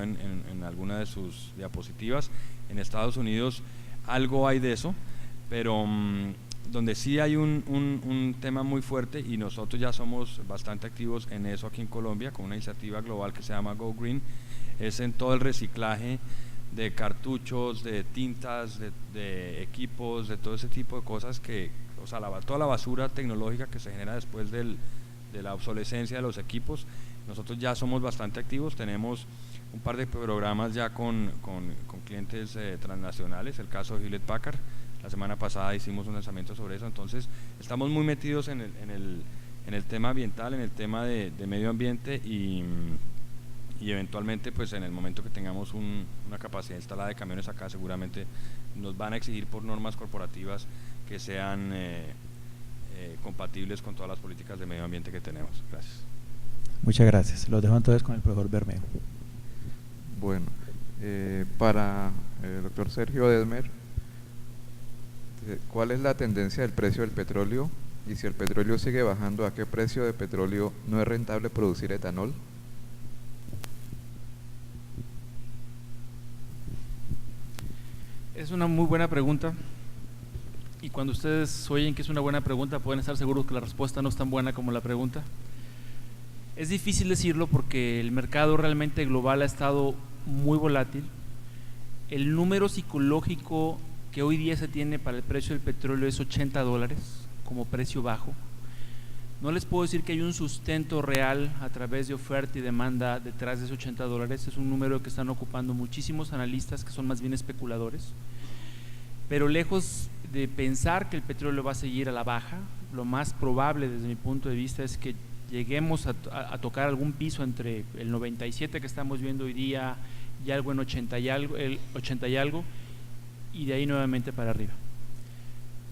en alguna de sus diapositivas. En Estados Unidos algo hay de eso, pero donde sí hay un tema muy fuerte, y nosotros ya somos bastante activos en eso aquí en Colombia con una iniciativa global que se llama Go Green, es en todo el reciclaje de cartuchos, de tintas, de equipos, de todo ese tipo de cosas que, o sea, toda la basura tecnológica que se genera después de la obsolescencia de los equipos. Nosotros ya somos bastante activos, tenemos un par de programas ya con clientes transnacionales, el caso de Hewlett Packard. La semana pasada hicimos un lanzamiento sobre eso, entonces estamos muy metidos en el tema ambiental, en el tema de medio ambiente, y eventualmente pues en el momento que tengamos una capacidad instalada de camiones acá, seguramente nos van a exigir por normas corporativas que sean compatibles con todas las políticas de medio ambiente que tenemos. Gracias. Muchas gracias. Los dejo entonces con el profesor Bermeo. Bueno, para el doctor Sergio Desmer, ¿cuál es la tendencia del precio del petróleo? Y si el petróleo sigue bajando, ¿a qué precio de petróleo no es rentable producir etanol? Es una muy buena pregunta, y cuando ustedes oyen que es una buena pregunta pueden estar seguros que la respuesta no es tan buena como la pregunta. Es difícil decirlo porque el mercado realmente global ha estado muy volátil. El número psicológico que hoy día se tiene para el precio del petróleo es $80 como precio bajo. No les puedo decir que hay un sustento real a través de oferta y demanda detrás de esos $80. Es un número que están ocupando muchísimos analistas que son más bien especuladores. Pero lejos de pensar que el petróleo va a seguir a la baja, lo más probable desde mi punto de vista es que lleguemos a tocar algún piso entre el 97 que estamos viendo hoy día y algo en 80 y algo, y de ahí nuevamente para arriba.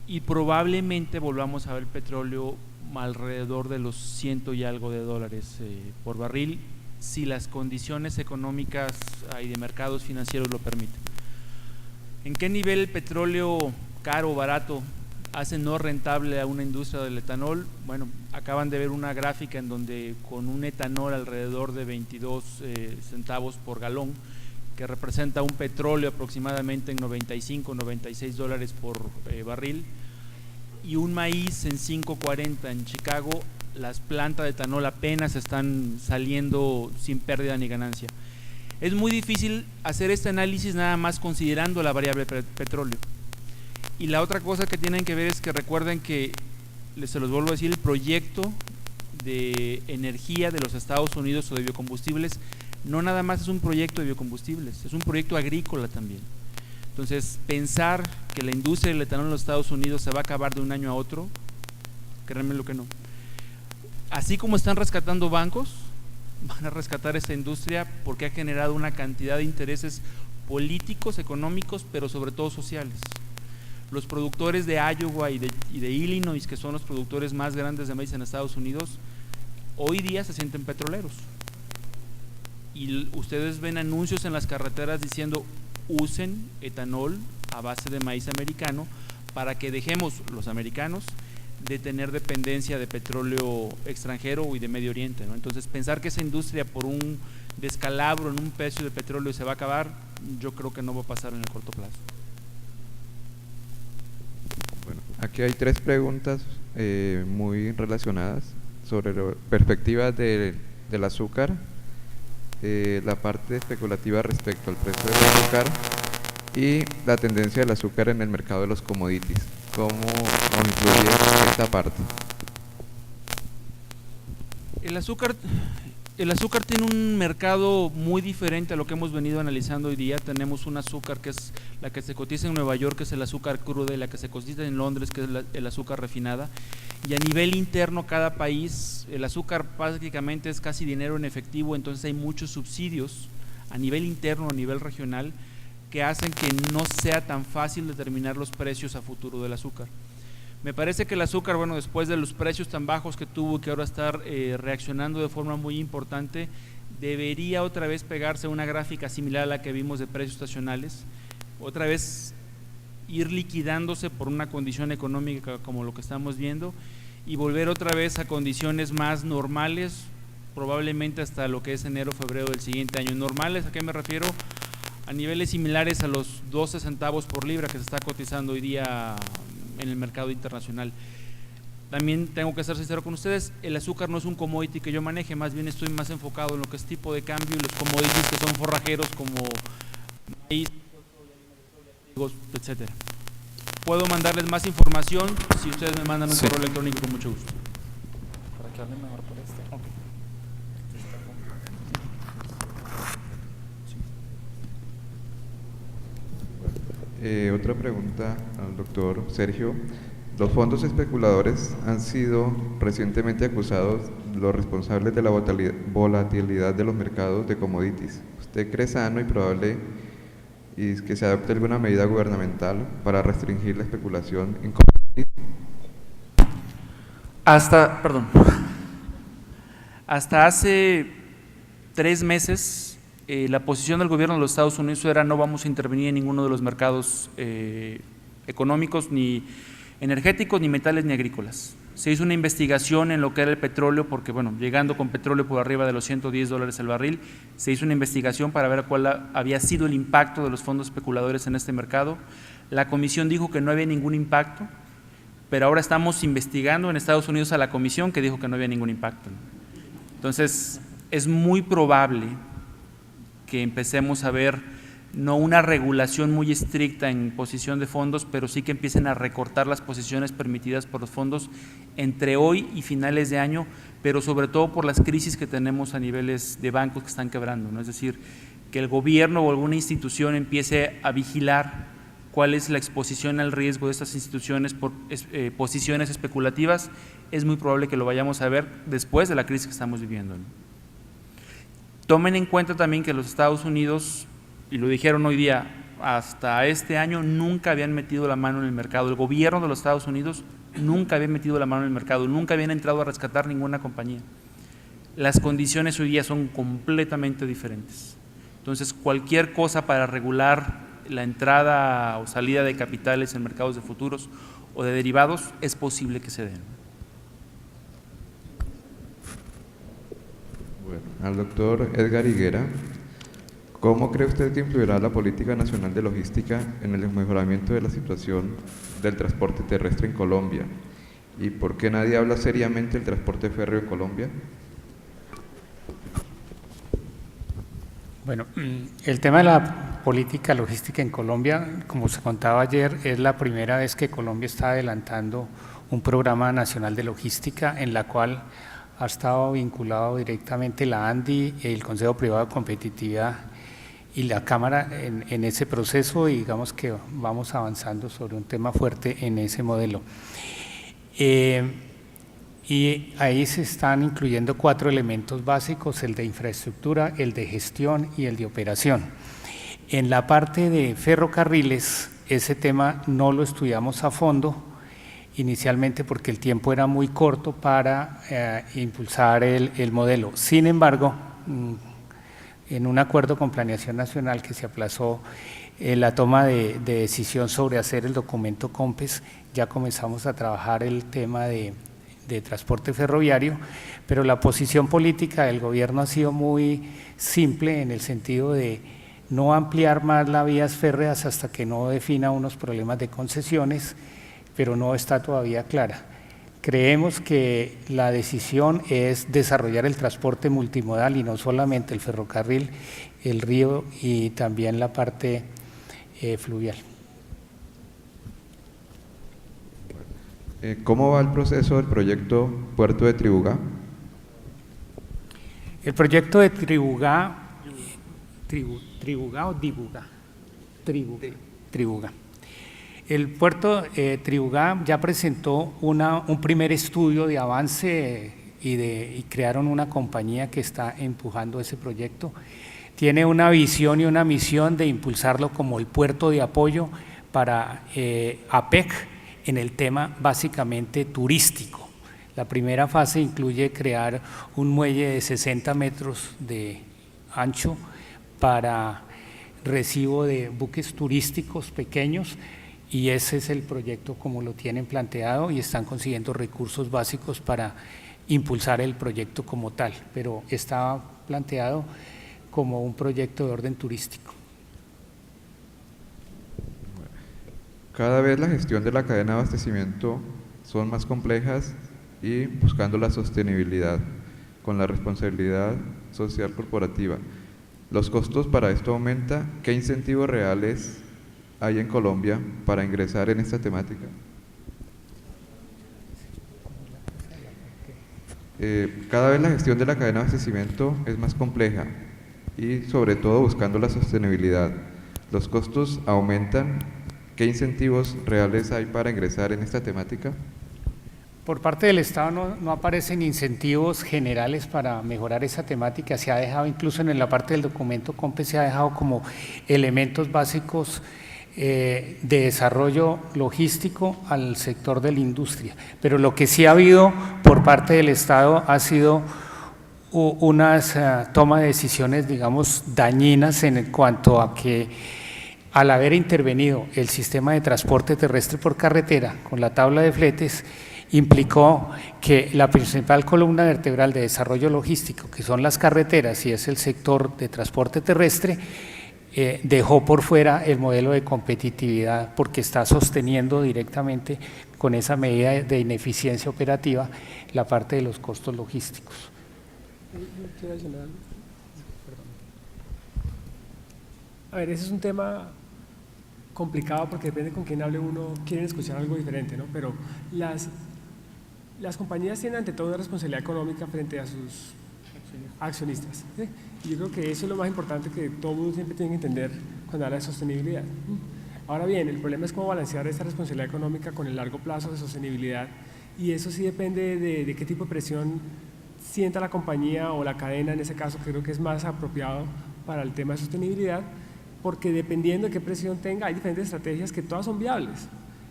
Y probablemente volvamos a ver el petróleo alrededor de los 100 y algo de dólares por barril, si las condiciones económicas y de mercados financieros lo permiten. ¿En qué nivel el petróleo caro o barato hace no rentable a una industria del etanol? Bueno, acaban de ver una gráfica en donde con un etanol alrededor de 22 centavos por galón, que representa un petróleo aproximadamente en 95, 96 dólares por barril, y un maíz en 5.40 en Chicago, las plantas de etanol apenas están saliendo sin pérdida ni ganancia. Es muy difícil hacer este análisis nada más considerando la variable petróleo. Y la otra cosa que tienen que ver es que recuerden que, se los vuelvo a decir, el proyecto de energía de los Estados Unidos o de biocombustibles no nada más es un proyecto de biocombustibles, es un proyecto agrícola también. Entonces, pensar que la industria del etanol en los Estados Unidos se va a acabar de un año a otro, créanme lo que no. Así como están rescatando bancos, van a rescatar esta industria porque ha generado una cantidad de intereses políticos, económicos, pero sobre todo sociales. Los productores de Iowa y de Illinois, que son los productores más grandes de maíz en Estados Unidos, hoy día se sienten petroleros. Y ustedes ven anuncios en las carreteras diciendo: usen etanol a base de maíz americano para que dejemos los americanos de tener dependencia de petróleo extranjero y de Medio Oriente, ¿no? Entonces, pensar que esa industria por un descalabro en un precio de petróleo se va a acabar, yo creo que no va a pasar en el corto plazo. Bueno, aquí hay tres preguntas muy relacionadas sobre perspectivas del azúcar, la parte especulativa respecto al precio del azúcar y la tendencia del azúcar en el mercado de los commodities. ¿Cómo nos influye esta parte? El azúcar tiene un mercado muy diferente a lo que hemos venido analizando hoy día. Tenemos un azúcar que es la que se cotiza en Nueva York, que es el azúcar cruda, y la que se cotiza en Londres, que es el azúcar refinada. Y a nivel interno, cada país, el azúcar prácticamente es casi dinero en efectivo, entonces hay muchos subsidios a nivel interno, a nivel regional, que hacen que no sea tan fácil determinar los precios a futuro del azúcar. Me parece que el azúcar, bueno, después de los precios tan bajos que tuvo y que ahora está reaccionando de forma muy importante, debería otra vez pegarse a una gráfica similar a la que vimos de precios estacionales, otra vez ir liquidándose por una condición económica como lo que estamos viendo y volver otra vez a condiciones más normales, probablemente hasta lo que es enero, febrero del siguiente año. Normales, ¿a qué me refiero? A niveles similares a los 12 centavos por libra que se está cotizando hoy día en el mercado internacional. También tengo que ser sincero con ustedes, el azúcar no es un commodity que yo maneje, más bien estoy más enfocado en lo que es tipo de cambio y los commodities que son forrajeros como maíz, etcétera. Puedo mandarles más información si ustedes me mandan un correo electrónico con mucho gusto. Para que hable mejor por este. Okay. Otra pregunta al doctor Sergio. Los fondos especuladores han sido recientemente acusados los responsables de la volatilidad de los mercados de commodities. ¿Usted cree sano y probable que se adopte alguna medida gubernamental para restringir la especulación en commodities? Hasta hace 3 meses la posición del gobierno de los Estados Unidos era no vamos a intervenir en ninguno de los mercados económicos, ni energéticos, ni metales, ni agrícolas. Se hizo una investigación en lo que era el petróleo, porque bueno, llegando con petróleo por arriba de los $110 el barril, se hizo una investigación para ver cuál había sido el impacto de los fondos especuladores en este mercado. La comisión dijo que no había ningún impacto, pero ahora estamos investigando en Estados Unidos a la comisión que dijo que no había ningún impacto. Entonces, es muy probable que empecemos a ver no una regulación muy estricta en posición de fondos, pero sí que empiecen a recortar las posiciones permitidas por los fondos entre hoy y finales de año, pero sobre todo por las crisis que tenemos a niveles de bancos que están quebrando, ¿no? Es decir, que el gobierno o alguna institución empiece a vigilar cuál es la exposición al riesgo de estas instituciones por posiciones especulativas, es muy probable que lo vayamos a ver después de la crisis que estamos viviendo, ¿no? Tomen en cuenta también que los Estados Unidos, y lo dijeron hoy día, hasta este año nunca habían metido la mano en el mercado. El gobierno de los Estados Unidos nunca había metido la mano en el mercado, nunca habían entrado a rescatar ninguna compañía. Las condiciones hoy día son completamente diferentes. Entonces, cualquier cosa para regular la entrada o salida de capitales en mercados de futuros o de derivados es posible que se den. Bueno, al doctor Edgar Higuera. ¿Cómo cree usted que influirá la política nacional de logística en el mejoramiento de la situación del transporte terrestre en Colombia? ¿Y por qué nadie habla seriamente del transporte férreo en Colombia? Bueno, el tema de la política logística en Colombia, como se contaba ayer, es la primera vez que Colombia está adelantando un programa nacional de logística en la cual ha estado vinculado directamente la ANDI, el Consejo Privado de Competitividad y la Cámara en ese proceso, y digamos que vamos avanzando sobre un tema fuerte en ese modelo. Y ahí se están incluyendo 4 elementos básicos: el de infraestructura, el de gestión y el de operación. En la parte de ferrocarriles, ese tema no lo estudiamos a fondo, inicialmente porque el tiempo era muy corto para impulsar el modelo. Sin embargo, en un acuerdo con Planeación Nacional que se aplazó la toma de decisión sobre hacer el documento COMPES, ya comenzamos a trabajar el tema de transporte ferroviario, pero la posición política del gobierno ha sido muy simple en el sentido de no ampliar más las vías férreas hasta que no defina unos problemas de concesiones, pero no está todavía clara. Creemos que la decisión es desarrollar el transporte multimodal y no solamente el ferrocarril, el río y también la parte fluvial. ¿Cómo va el proceso del proyecto Puerto de Tribugá? El proyecto de Tribugá, Tribugá o Dibugá, Tribugá. El puerto Tribugá ya presentó un primer estudio de avance y crearon una compañía que está empujando ese proyecto. Tiene una visión y una misión de impulsarlo como el puerto de apoyo para APEC en el tema básicamente turístico. La primera fase incluye crear un muelle de 60 metros de ancho para recibo de buques turísticos pequeños, y ese es el proyecto como lo tienen planteado, y están consiguiendo recursos básicos para impulsar el proyecto como tal, pero está planteado como un proyecto de orden turístico. Cada vez la gestión de la cadena de abastecimiento son más complejas y buscando la sostenibilidad con la responsabilidad social corporativa. Los costos para esto aumentan. ¿Qué incentivos reales hay en Colombia para ingresar en esta temática? Cada vez la gestión de la cadena de abastecimiento es más compleja y sobre todo buscando la sostenibilidad. Los costos aumentan. ¿Qué incentivos reales hay para ingresar en esta temática? Por parte del Estado no aparecen incentivos generales para mejorar esa temática. Se ha dejado, incluso en la parte del documento COMPE, se ha dejado como elementos básicos de desarrollo logístico al sector de la industria. Pero lo que sí ha habido por parte del Estado ha sido unas toma de decisiones, digamos, dañinas en cuanto a que al haber intervenido el sistema de transporte terrestre por carretera con la tabla de fletes, implicó que la principal columna vertebral de desarrollo logístico, que son las carreteras y es el sector de transporte terrestre, dejó por fuera el modelo de competitividad porque está sosteniendo directamente con esa medida de ineficiencia operativa la parte de los costos logísticos. A ver, ese es un tema complicado porque depende con quién hable uno, quieren escuchar algo diferente, ¿no? Pero las compañías tienen ante todo una responsabilidad económica frente a sus accionistas, ¿sí? Y yo creo que eso es lo más importante que todo el mundo siempre tiene que entender cuando habla de sostenibilidad. Ahora bien, el problema es cómo balancear esa responsabilidad económica con el largo plazo de sostenibilidad, y eso sí depende de qué tipo de presión sienta la compañía o la cadena, en ese caso que creo que es más apropiado para el tema de sostenibilidad, porque dependiendo de qué presión tenga, hay diferentes estrategias que todas son viables,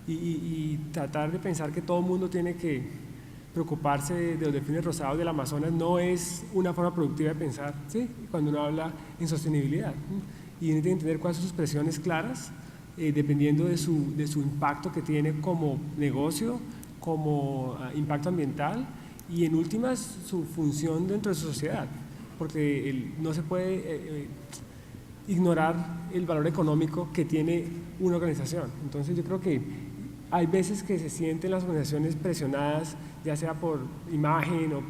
y tratar de pensar que todo el mundo tiene que preocuparse de los delfines rosados del Amazonas no es una forma productiva de pensar, ¿sí? Cuando uno habla en sostenibilidad, y tiene que entender cuáles son sus presiones claras, dependiendo de su impacto que tiene como negocio, como impacto ambiental y en últimas su función dentro de su sociedad, porque no se puede ignorar el valor económico que tiene una organización. Entonces yo creo que hay veces que se sienten las organizaciones presionadas, ya sea por imagen o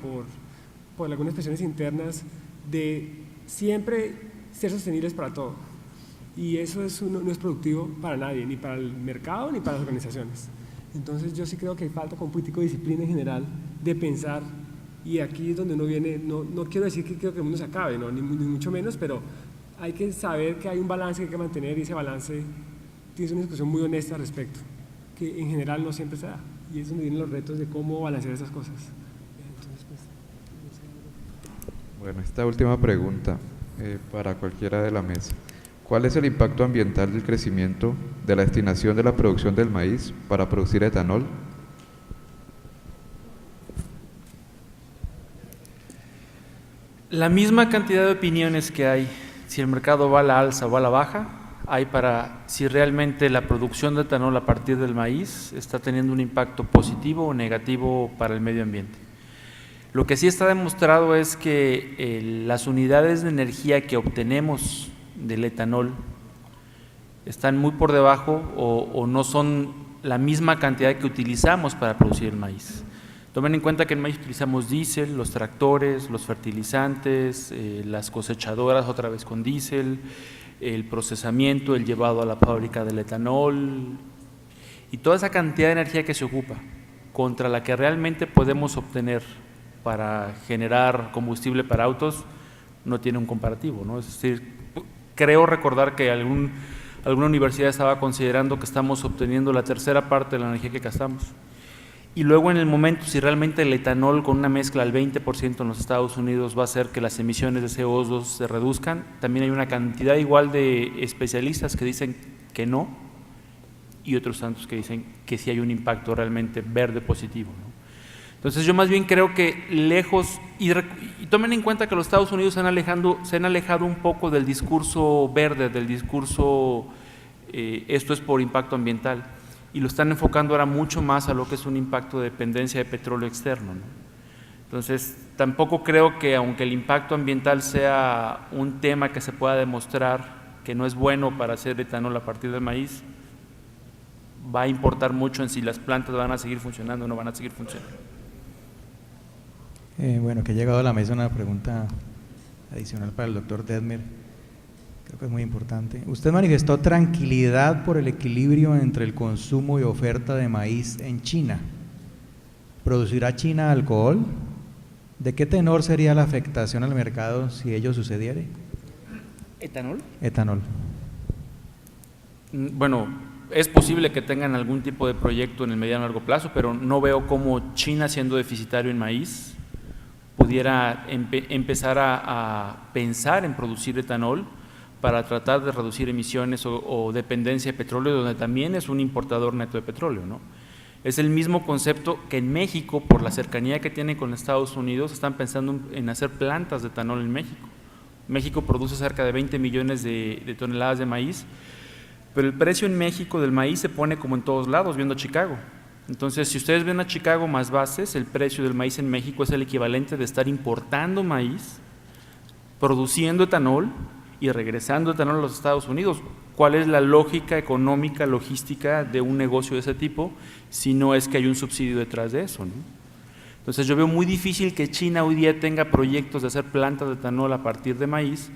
por algunas presiones internas, de siempre ser sostenibles para todo. Y eso no es productivo para nadie, ni para el mercado ni para las organizaciones. Entonces yo sí creo que hay falta con político de disciplina en general de pensar, y aquí es donde uno viene, no quiero decir que creo que el mundo se acabe, ¿no? ni mucho menos, pero hay que saber que hay un balance que hay que mantener, y ese balance tiene una discusión muy honesta al respecto, que en general no siempre se da, y es donde vienen los retos de cómo balancear esas cosas. Entonces, Bueno, esta última pregunta para cualquiera de la mesa. ¿Cuál es el impacto ambiental del crecimiento de la destinación de la producción del maíz para producir etanol? La misma cantidad de opiniones que hay, si el mercado va a la alza o va a la baja, hay para si realmente la producción de etanol a partir del maíz está teniendo un impacto positivo o negativo para el medio ambiente. Lo que sí está demostrado es que las unidades de energía que obtenemos del etanol están muy por debajo o no son la misma cantidad que utilizamos para producir el maíz. Tomen en cuenta que en maíz utilizamos diésel, los tractores, los fertilizantes, las cosechadoras otra vez con diésel, el procesamiento, el llevado a la fábrica del etanol y toda esa cantidad de energía que se ocupa contra la que realmente podemos obtener para generar combustible para autos no tiene un comparativo, ¿no? Es decir, creo recordar que alguna universidad estaba considerando que estamos obteniendo la tercera parte de la energía que gastamos. Y luego en el momento, si realmente el etanol con una mezcla al 20% en los Estados Unidos va a hacer que las emisiones de CO2 se reduzcan, también hay una cantidad igual de especialistas que dicen que no y otros tantos que dicen que sí hay un impacto realmente verde positivo, ¿no? Entonces yo más bien creo que lejos, y tomen en cuenta que los Estados Unidos se han alejado un poco del discurso verde, del discurso esto es por impacto ambiental, y lo están enfocando ahora mucho más a lo que es un impacto de dependencia de petróleo externo, ¿no? Entonces, tampoco creo que, aunque el impacto ambiental sea un tema que se pueda demostrar que no es bueno para hacer etanol a partir del maíz, va a importar mucho en si las plantas van a seguir funcionando o no van a seguir funcionando. Bueno, que ha llegado a la mesa una pregunta adicional para el doctor Detmer, creo que es muy importante. Usted manifestó tranquilidad por el equilibrio entre el consumo y oferta de maíz en China. ¿Producirá China alcohol? ¿De qué tenor sería la afectación al mercado si ello sucediera? ¿Etanol? Etanol. Bueno, es posible que tengan algún tipo de proyecto en el mediano y largo plazo, pero no veo cómo China, siendo deficitario en maíz, pudiera empezar a pensar en producir etanol para tratar de reducir emisiones o dependencia de petróleo, donde también es un importador neto de petróleo, ¿no? Es el mismo concepto que en México, por la cercanía que tiene con Estados Unidos, están pensando en hacer plantas de etanol en México. México produce cerca de 20 millones de toneladas de maíz, pero el precio en México del maíz se pone como en todos lados, viendo Chicago. Entonces, si ustedes ven a Chicago más bases, el precio del maíz en México es el equivalente de estar importando maíz, produciendo etanol y regresando etanol a los Estados Unidos. ¿Cuál es la lógica económica, logística de un negocio de ese tipo, si no es que hay un subsidio detrás de eso, ¿no? Entonces yo veo muy difícil que China hoy día tenga proyectos de hacer plantas de etanol a partir de maíz,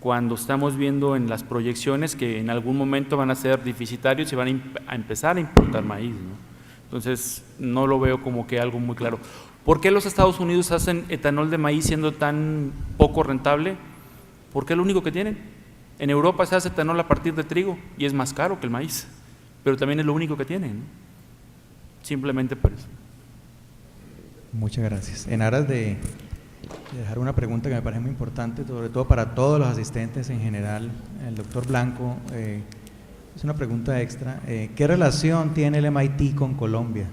cuando estamos viendo en las proyecciones que en algún momento van a ser deficitarios y van a empezar a importar maíz, ¿no? Entonces no lo veo como que algo muy claro. ¿Por qué los Estados Unidos hacen etanol de maíz siendo tan poco rentable? Porque es lo único que tienen. En Europa se hace etanol a partir de trigo y es más caro que el maíz, pero también es lo único que tienen, ¿no? Simplemente por eso. Muchas gracias. En aras de dejar una pregunta que me parece muy importante, sobre todo para todos los asistentes en general, el doctor Blanco, es una pregunta extra. ¿Qué relación tiene el MIT con Colombia?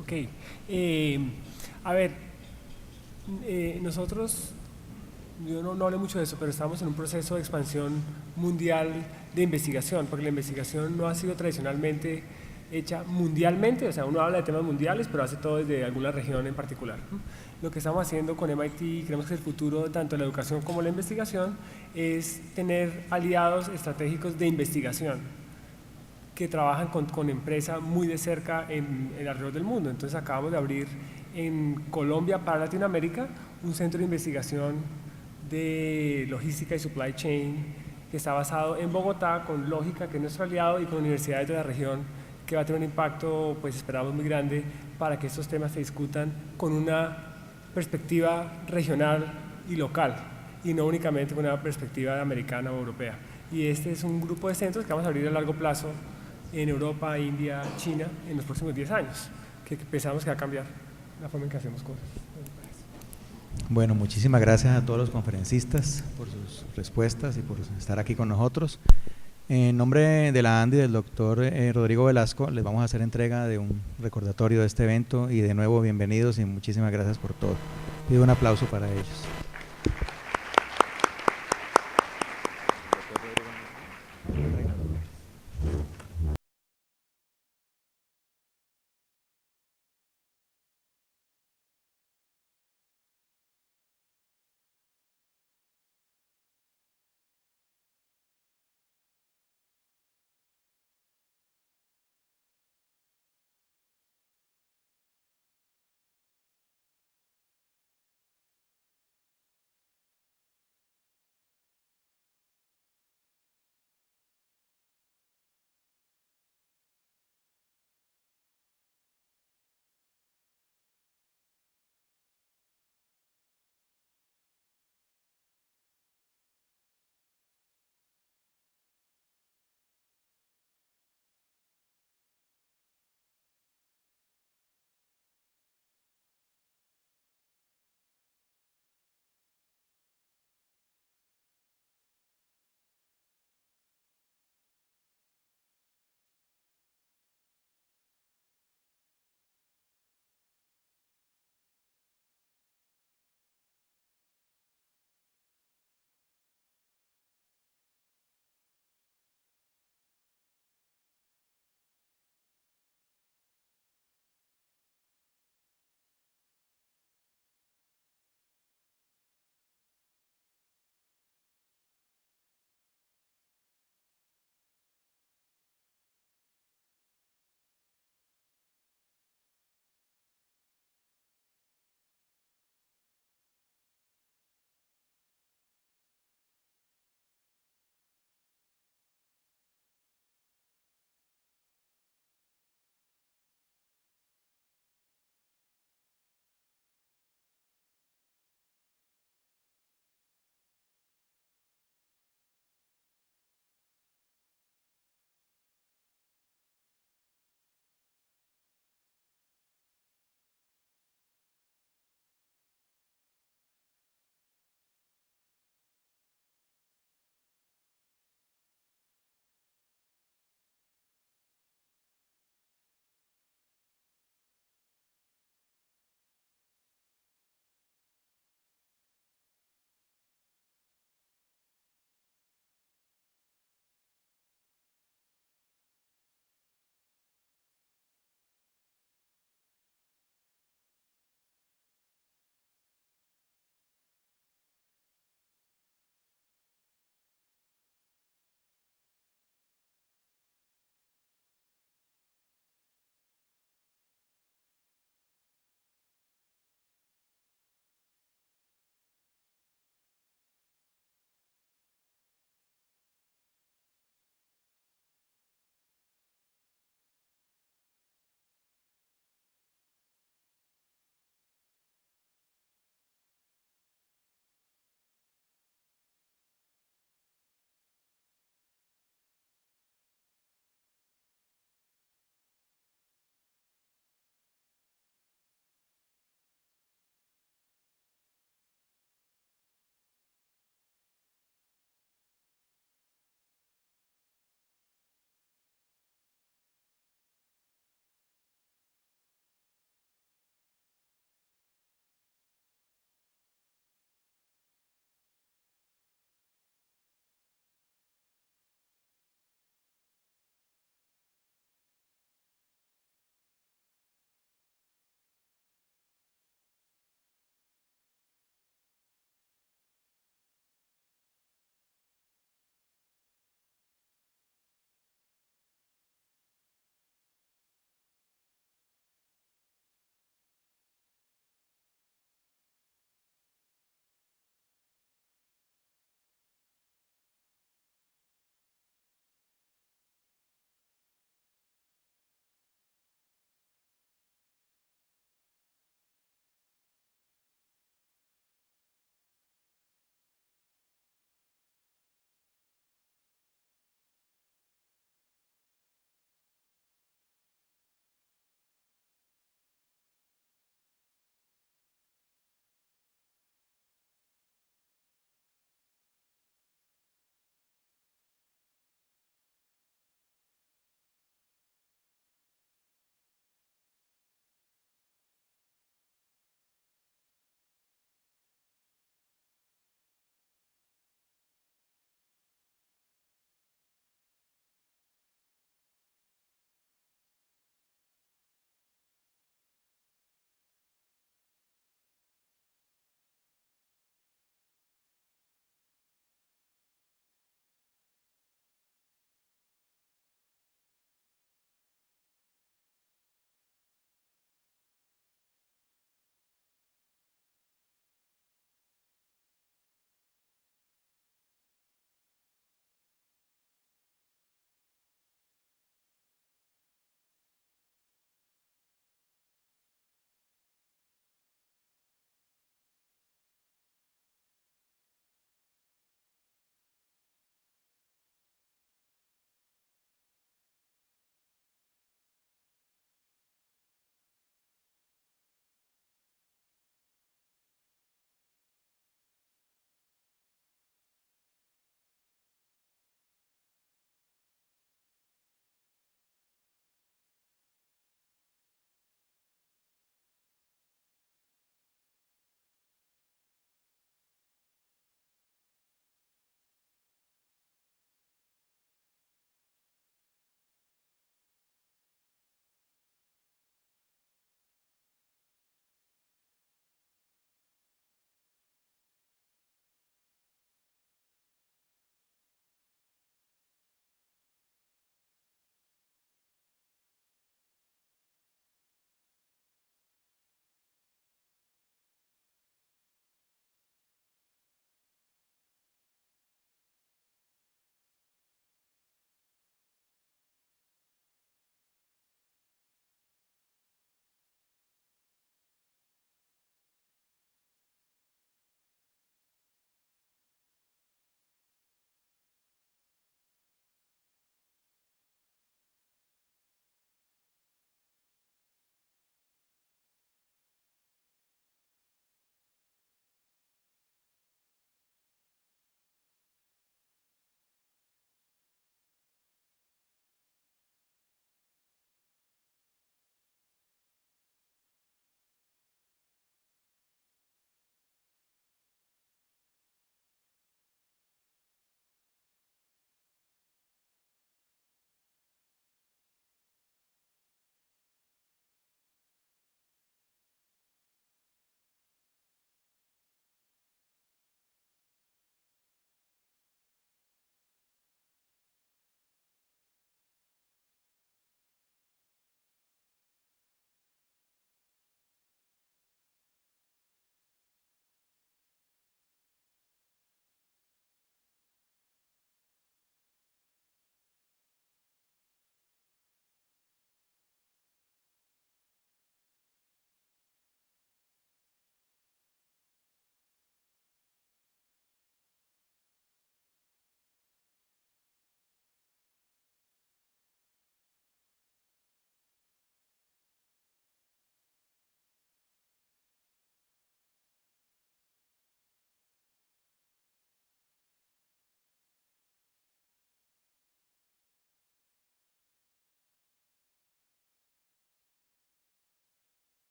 Ok. A ver, nosotros, yo no hablé mucho de eso, pero estamos en un proceso de expansión mundial de investigación, porque la investigación no ha sido tradicionalmente hecha mundialmente, o sea, uno habla de temas mundiales, pero hace todo desde alguna región en particular. Lo que estamos haciendo con MIT, creemos que el futuro, tanto la educación como la investigación, es tener aliados estratégicos de investigación que trabajan con empresas muy de cerca en alrededor del mundo. Entonces acabamos de abrir en Colombia para Latinoamérica un centro de investigación de logística y supply chain que está basado en Bogotá, con Lógica, que es nuestro aliado, y con universidades de la región, que va a tener un impacto, pues esperamos, muy grande para que estos temas se discutan con una perspectiva regional y local, y no únicamente con una perspectiva americana o europea. Y este es un grupo de centros que vamos a abrir a largo plazo en Europa, India, China, en los próximos 10 años, que pensamos que va a cambiar la forma en que hacemos cosas. Bueno, muchísimas gracias a todos los conferencistas por sus respuestas y por estar aquí con nosotros. En nombre de la ANDI y del doctor Rodrigo Velasco, les vamos a hacer entrega de un recordatorio de este evento, y de nuevo bienvenidos y muchísimas gracias por todo. Pido un aplauso para ellos.